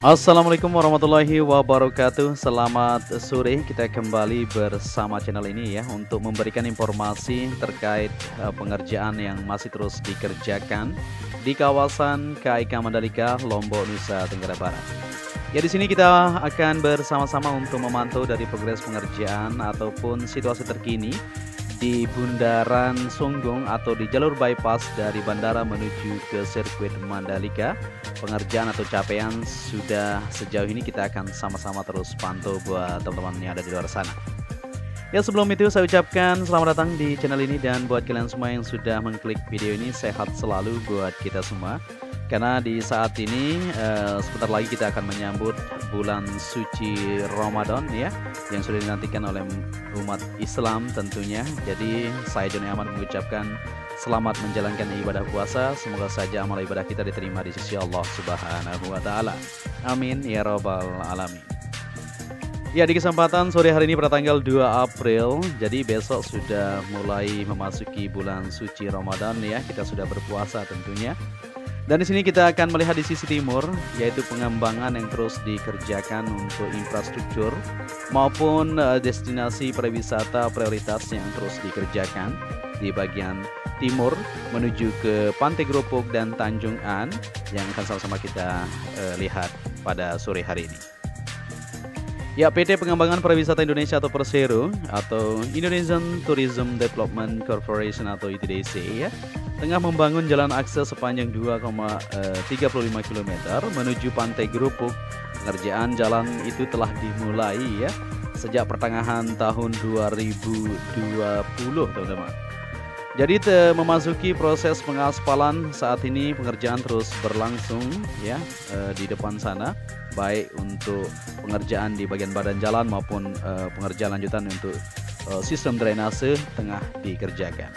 Assalamualaikum warahmatullahi wabarakatuh. Selamat sore, kita kembali bersama channel ini ya untuk memberikan informasi terkait pengerjaan yang masih terus dikerjakan di kawasan KIK Mandalika, Lombok, Nusa Tenggara Barat. Ya, di sini kita akan bersama-sama untuk memantau dari progres pengerjaan ataupun situasi terkini di Bundaran Sunggung atau di jalur bypass dari bandara menuju ke sirkuit Mandalika. Pengerjaan atau capaian sudah sejauh ini kita akan sama-sama terus pantau buat teman-teman yang ada di luar sana. Ya, sebelum itu saya ucapkan selamat datang di channel ini, dan buat kalian semua yang sudah mengklik video ini, sehat selalu buat kita semua. Karena di saat ini sebentar lagi kita akan menyambut bulan suci Ramadan ya, yang sudah dinantikan oleh umat Islam tentunya. Jadi saya Joni Ahmad mengucapkan selamat menjalankan ibadah puasa. Semoga saja amal ibadah kita diterima di sisi Allah Subhanahu wa taala. Amin ya rabbal alamin. Ya, di kesempatan sore hari ini pada tanggal 2 April, jadi besok sudah mulai memasuki bulan suci Ramadan ya. Kita sudah berpuasa tentunya. Dan di sini kita akan melihat di sisi timur, yaitu pengembangan yang terus dikerjakan untuk infrastruktur maupun destinasi pariwisata prioritas yang terus dikerjakan di bagian timur menuju ke Pantai Gropok dan Tanjung An yang akan sama-sama kita lihat pada sore hari ini. Ya, PT Pengembangan Pariwisata Indonesia atau Persero atau Indonesian Tourism Development Corporation atau ITDC ya, tengah membangun jalan akses sepanjang 2,35 km menuju Pantai Gropok. Pengerjaan jalan itu telah dimulai ya sejak pertengahan tahun 2020, teman-teman. Jadi memasuki proses pengaspalan saat ini, pengerjaan terus berlangsung ya di depan sana, baik untuk pengerjaan di bagian badan jalan maupun pengerjaan lanjutan untuk sistem drainase tengah dikerjakan.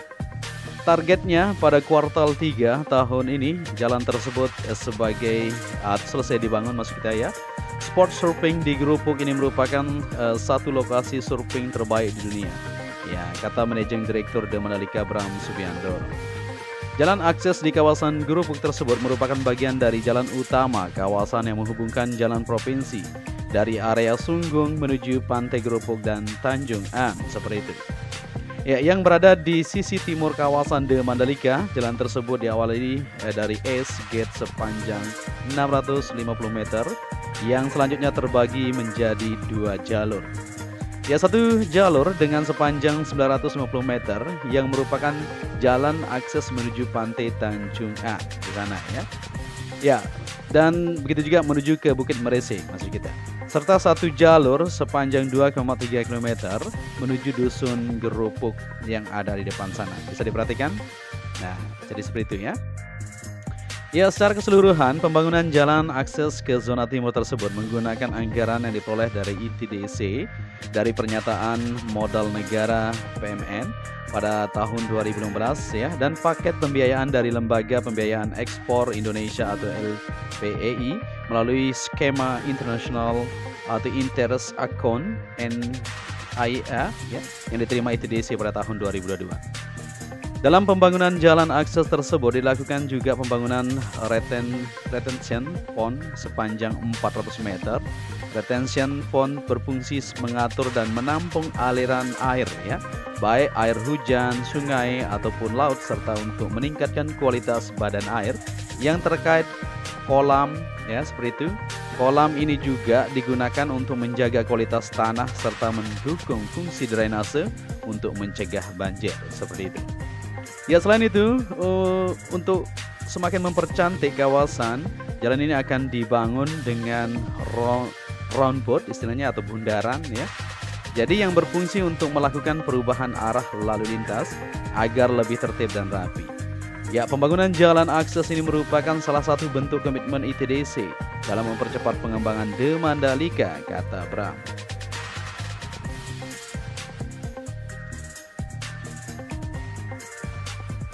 Targetnya pada kuartal 3 tahun ini jalan tersebut selesai dibangun maksud kita ya. Spot surfing di Gropok ini merupakan satu lokasi surfing terbaik di dunia. Ya, kata Managing Direktur The Mandalika Bram Subiandoro. Jalan akses di kawasan Gropok tersebut merupakan bagian dari jalan utama kawasan yang menghubungkan jalan provinsi dari area Sunggung menuju Pantai Gropok dan Tanjung An, seperti itu. Ya, yang berada di sisi timur kawasan The Mandalika, jalan tersebut diawali dari East Gate sepanjang 650 meter yang selanjutnya terbagi menjadi 2 jalur. Ya, satu jalur dengan sepanjang 950 meter yang merupakan jalan akses menuju Pantai Tanjung An di sana ya. Ya, dan begitu juga menuju ke Bukit Merese maksud kita. Serta satu jalur sepanjang 2,3 km menuju Dusun Gropok yang ada di depan sana. Bisa diperhatikan? Nah, jadi seperti itu ya. Ya, secara keseluruhan pembangunan jalan akses ke zona timur tersebut menggunakan anggaran yang diperoleh dari ITDC dari pernyataan modal negara PMN pada tahun 2015 ya, dan paket pembiayaan dari Lembaga Pembiayaan Ekspor Indonesia atau LPEI melalui skema internasional atau Interest Account NIA ya, yang diterima ITDC pada tahun 2022. Dalam pembangunan jalan akses tersebut dilakukan juga pembangunan retention pond sepanjang 400 meter. Retention pond berfungsi mengatur dan menampung aliran air ya, baik air hujan, sungai ataupun laut, serta untuk meningkatkan kualitas badan air yang terkait kolam ya, seperti itu. Kolam ini juga digunakan untuk menjaga kualitas tanah serta mendukung fungsi drainase untuk mencegah banjir, seperti itu. Ya, selain itu untuk semakin mempercantik kawasan, jalan ini akan dibangun dengan roundabout istilahnya atau bundaran ya. Jadi yang berfungsi untuk melakukan perubahan arah lalu lintas agar lebih tertib dan rapi. Ya, pembangunan jalan akses ini merupakan salah satu bentuk komitmen ITDC dalam mempercepat pengembangan The Mandalika, kata Bram.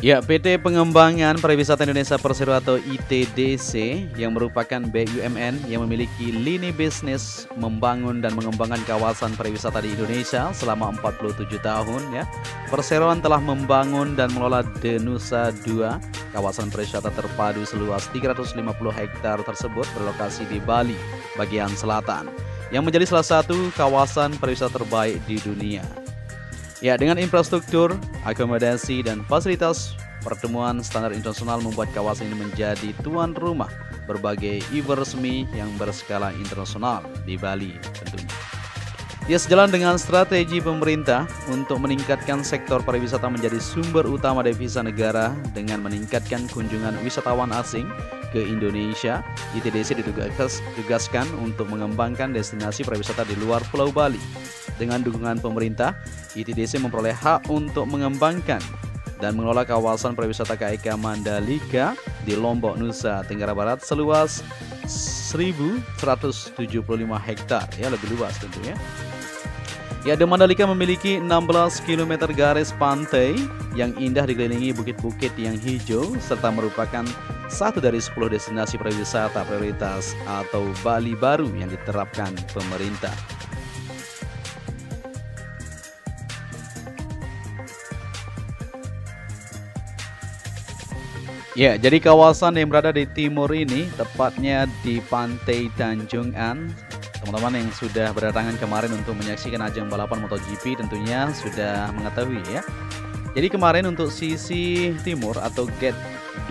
Ya, PT Pengembangan Pariwisata Indonesia Persero atau ITDC yang merupakan BUMN yang memiliki lini bisnis membangun dan mengembangkan kawasan pariwisata di Indonesia selama 47 tahun ya. Perseroan telah membangun dan mengelola The Nusa Dua Kawasan pariwisata terpadu seluas 350 hektar tersebut berlokasi di Bali, bagian selatan, yang menjadi salah satu kawasan pariwisata terbaik di dunia. Ya, dengan infrastruktur, akomodasi, dan fasilitas pertemuan standar internasional membuat kawasan ini menjadi tuan rumah berbagai event resmi yang berskala internasional di Bali tentunya. Ya, sejalan dengan strategi pemerintah untuk meningkatkan sektor pariwisata menjadi sumber utama devisa negara dengan meningkatkan kunjungan wisatawan asing ke Indonesia, ITDC ditugaskan untuk mengembangkan destinasi pariwisata di luar Pulau Bali. Dengan dukungan pemerintah, ITDC memperoleh hak untuk mengembangkan dan mengelola kawasan pariwisata KIK Mandalika di Lombok, Nusa Tenggara Barat seluas 1.175 hektar, ya lebih luas tentunya. Ya, The Mandalika memiliki 16 km garis pantai yang indah dikelilingi bukit-bukit yang hijau serta merupakan satu dari 10 destinasi pariwisata prioritas atau Bali baru yang diterapkan pemerintah. Ya, jadi kawasan yang berada di timur ini, tepatnya di Pantai Tanjung An, teman-teman yang sudah berdatangan kemarin untuk menyaksikan ajang balapan MotoGP tentunya sudah mengetahui ya. Jadi kemarin untuk sisi timur atau gate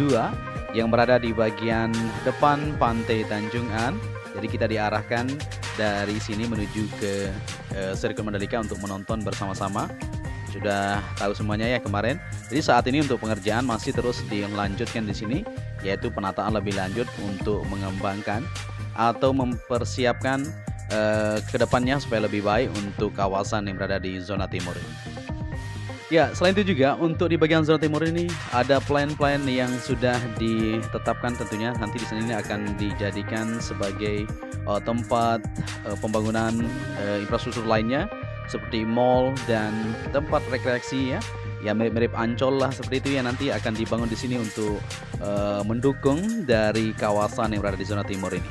2 yang berada di bagian depan Pantai Tanjung An, jadi kita diarahkan dari sini menuju ke sirkuit Mandalika untuk menonton bersama-sama. Sudah tahu semuanya ya kemarin. Jadi saat ini untuk pengerjaan masih terus dilanjutkan di sini, yaitu penataan lebih lanjut untuk mengembangkan atau mempersiapkan ke depannya supaya lebih baik untuk kawasan yang berada di zona timur ini. Ya, selain itu juga untuk di bagian zona timur ini ada plan-plan yang sudah ditetapkan tentunya nanti di sini akan dijadikan sebagai tempat pembangunan infrastruktur lainnya seperti mall dan tempat rekreasi ya mirip-mirip Ancol lah seperti itu ya, nanti akan dibangun di sini untuk mendukung dari kawasan yang berada di zona timur ini.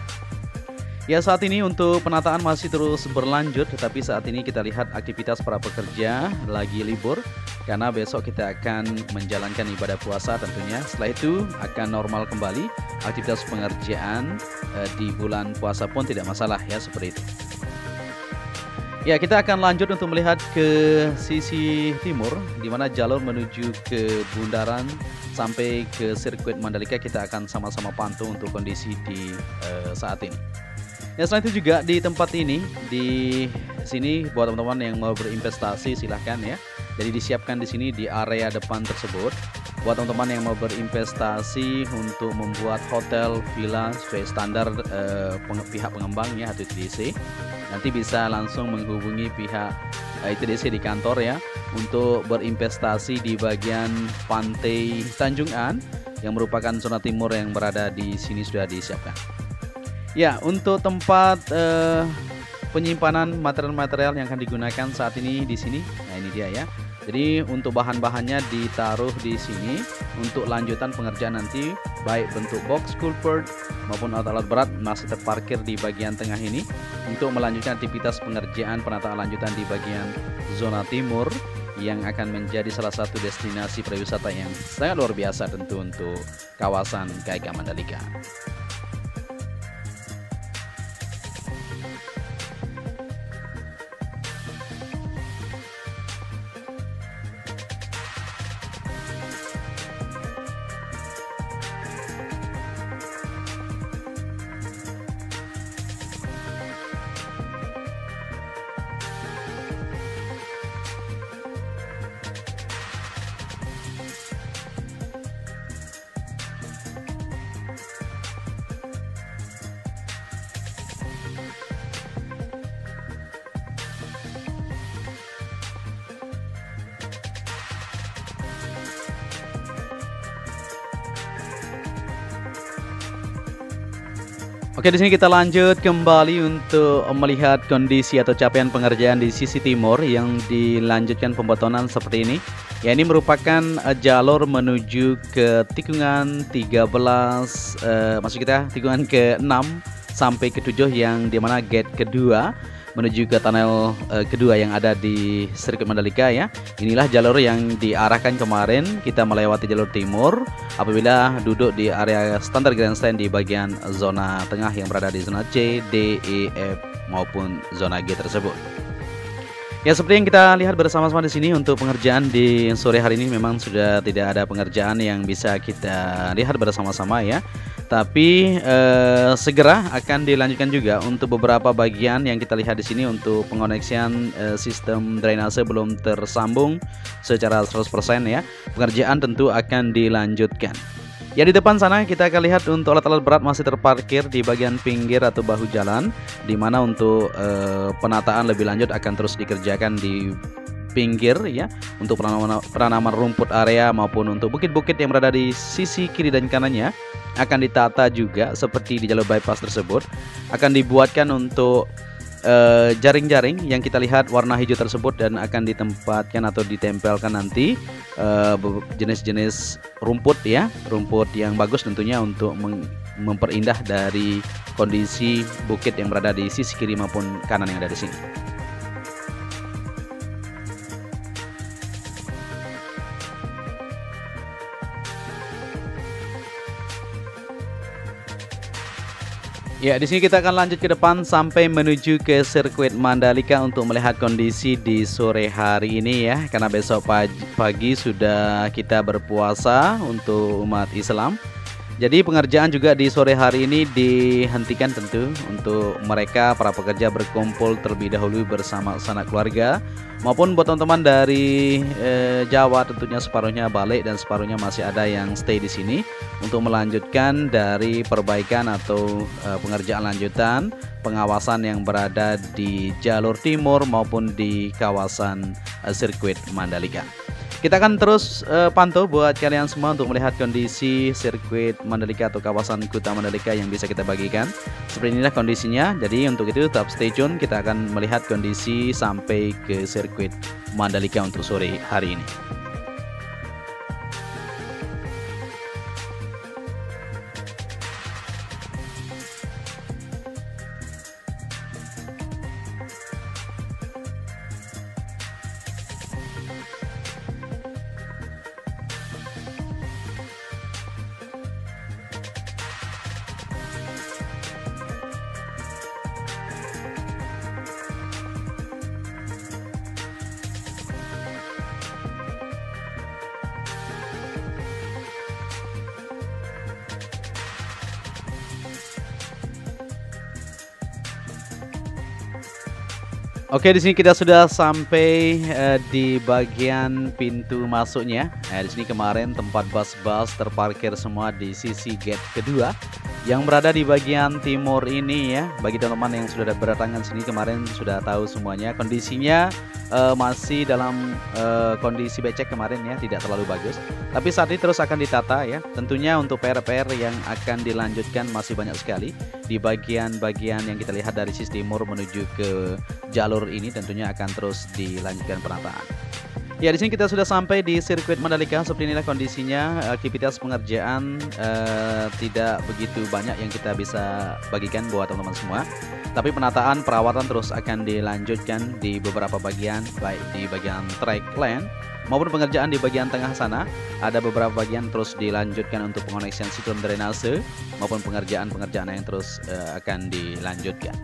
Ya, saat ini untuk penataan masih terus berlanjut, tetapi saat ini kita lihat aktivitas para pekerja lagi libur karena besok kita akan menjalankan ibadah puasa tentunya. Setelah itu akan normal kembali aktivitas pengerjaan di bulan puasa pun tidak masalah ya, seperti itu. Ya, kita akan lanjut untuk melihat ke sisi timur di mana jalur menuju ke bundaran sampai ke sirkuit Mandalika kita akan sama-sama pantau untuk kondisi di saat ini. Ya, selain itu juga di tempat ini, di sini buat teman-teman yang mau berinvestasi silahkan ya. Jadi disiapkan di sini di area depan tersebut buat teman-teman yang mau berinvestasi untuk membuat hotel, villa sesuai standar pihak pengembang ya atau ITDC. Nanti bisa langsung menghubungi pihak ITDC di kantor ya untuk berinvestasi di bagian Pantai Tanjung An yang merupakan zona timur yang berada di sini sudah disiapkan. Ya, untuk tempat penyimpanan material-material yang akan digunakan saat ini di sini. Nah, ini dia ya. Jadi untuk bahan-bahannya ditaruh di sini untuk lanjutan pengerjaan nanti, baik bentuk box culvert maupun alat-alat berat masih terparkir di bagian tengah ini untuk melanjutkan aktivitas pengerjaan penataan lanjutan di bagian zona timur yang akan menjadi salah satu destinasi pariwisata yang sangat luar biasa tentu untuk kawasan KIK Mandalika. Oke, di sini kita lanjut kembali untuk melihat kondisi atau capaian pengerjaan di sisi timur yang dilanjutkan pembetonan seperti ini. Ya, ini merupakan jalur menuju ke tikungan 13, maksud kita tikungan ke-6 sampai ke-7 yang dimana gate kedua menuju ke tunnel kedua yang ada di sirkuit Mandalika ya. Inilah jalur yang diarahkan kemarin, kita melewati jalur timur apabila duduk di area standar grandstand di bagian zona tengah yang berada di zona C, D, E, F maupun zona G tersebut. Ya, seperti yang kita lihat bersama-sama di sini, untuk pengerjaan di sore hari ini memang sudah tidak ada pengerjaan yang bisa kita lihat bersama-sama ya. Tapi segera akan dilanjutkan juga untuk beberapa bagian yang kita lihat di sini untuk pengoneksian sistem drainase belum tersambung secara 100% ya. Pengerjaan tentu akan dilanjutkan. Ya, di depan sana kita akan lihat untuk alat-alat berat masih terparkir di bagian pinggir atau bahu jalan, di mana untuk penataan lebih lanjut akan terus dikerjakan di pinggir ya, untuk penanaman rumput area maupun untuk bukit-bukit yang berada di sisi kiri dan kanannya akan ditata juga seperti di jalur bypass tersebut. Akan dibuatkan untuk jaring-jaring yang kita lihat warna hijau tersebut, dan akan ditempatkan atau ditempelkan nanti jenis-jenis rumput ya, rumput yang bagus tentunya untuk memperindah dari kondisi bukit yang berada di sisi kiri maupun kanan yang ada di sini. Ya, di sini kita akan lanjut ke depan sampai menuju ke sirkuit Mandalika untuk melihat kondisi di sore hari ini ya. Karena besok pagi sudah kita berpuasa untuk umat Islam. Jadi pengerjaan juga di sore hari ini dihentikan tentu untuk mereka para pekerja berkumpul terlebih dahulu bersama sanak keluarga, maupun buat teman-teman dari Jawa tentunya separuhnya balik dan separuhnya masih ada yang stay di sini untuk melanjutkan dari perbaikan atau pengerjaan lanjutan pengawasan yang berada di jalur timur maupun di kawasan sirkuit Mandalika. Kita akan terus pantau buat kalian semua untuk melihat kondisi sirkuit Mandalika atau kawasan Kuta Mandalika yang bisa kita bagikan. Seperti inilah kondisinya. Jadi untuk itu tetap stay tune, kita akan melihat kondisi sampai ke sirkuit Mandalika untuk sore hari ini. Oke, di sini kita sudah sampai di bagian pintu masuknya. Di sini kemarin tempat bus-bus terparkir semua di sisi gate kedua yang berada di bagian timur ini ya. Bagi teman-teman yang sudah berdatangan sini kemarin sudah tahu semuanya. Kondisinya masih dalam kondisi becek kemarin ya, tidak terlalu bagus. Tapi saat ini terus akan ditata ya. Tentunya untuk PR-PR yang akan dilanjutkan masih banyak sekali di bagian-bagian yang kita lihat dari sisi timur menuju ke jalur ini, tentunya akan terus dilanjutkan penataan. Ya, di sini kita sudah sampai di sirkuit Mandalika. Seperti inilah kondisinya. Aktivitas pengerjaan tidak begitu banyak yang kita bisa bagikan buat teman-teman semua. Tapi penataan perawatan terus akan dilanjutkan di beberapa bagian, baik di bagian track lane maupun pengerjaan di bagian tengah sana. Ada beberapa bagian terus dilanjutkan untuk pengoneksian sistem drainase maupun pengerjaan-pengerjaan yang terus akan dilanjutkan.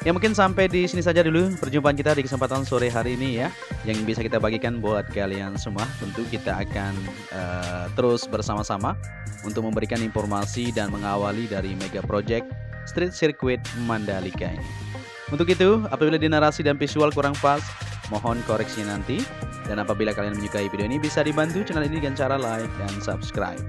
Ya, mungkin sampai di sini saja dulu perjumpaan kita di kesempatan sore hari ini ya, yang bisa kita bagikan buat kalian semua. Tentu kita akan terus bersama-sama untuk memberikan informasi dan mengawali dari mega project Street Circuit Mandalika ini. Untuk itu, apabila di narasi dan visual kurang pas, mohon koreksi nanti. Dan apabila kalian menyukai video ini, bisa dibantu channel ini dengan cara like dan subscribe.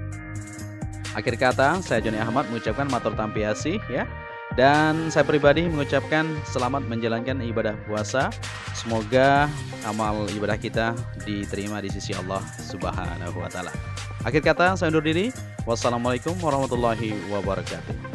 Akhir kata, saya Joni Ahmad mengucapkan matur tampiasih ya. Dan saya pribadi mengucapkan selamat menjalankan ibadah puasa. Semoga amal ibadah kita diterima di sisi Allah Subhanahu wa Ta'ala. Akhir kata, saya undur diri. Wassalamualaikum warahmatullahi wabarakatuh.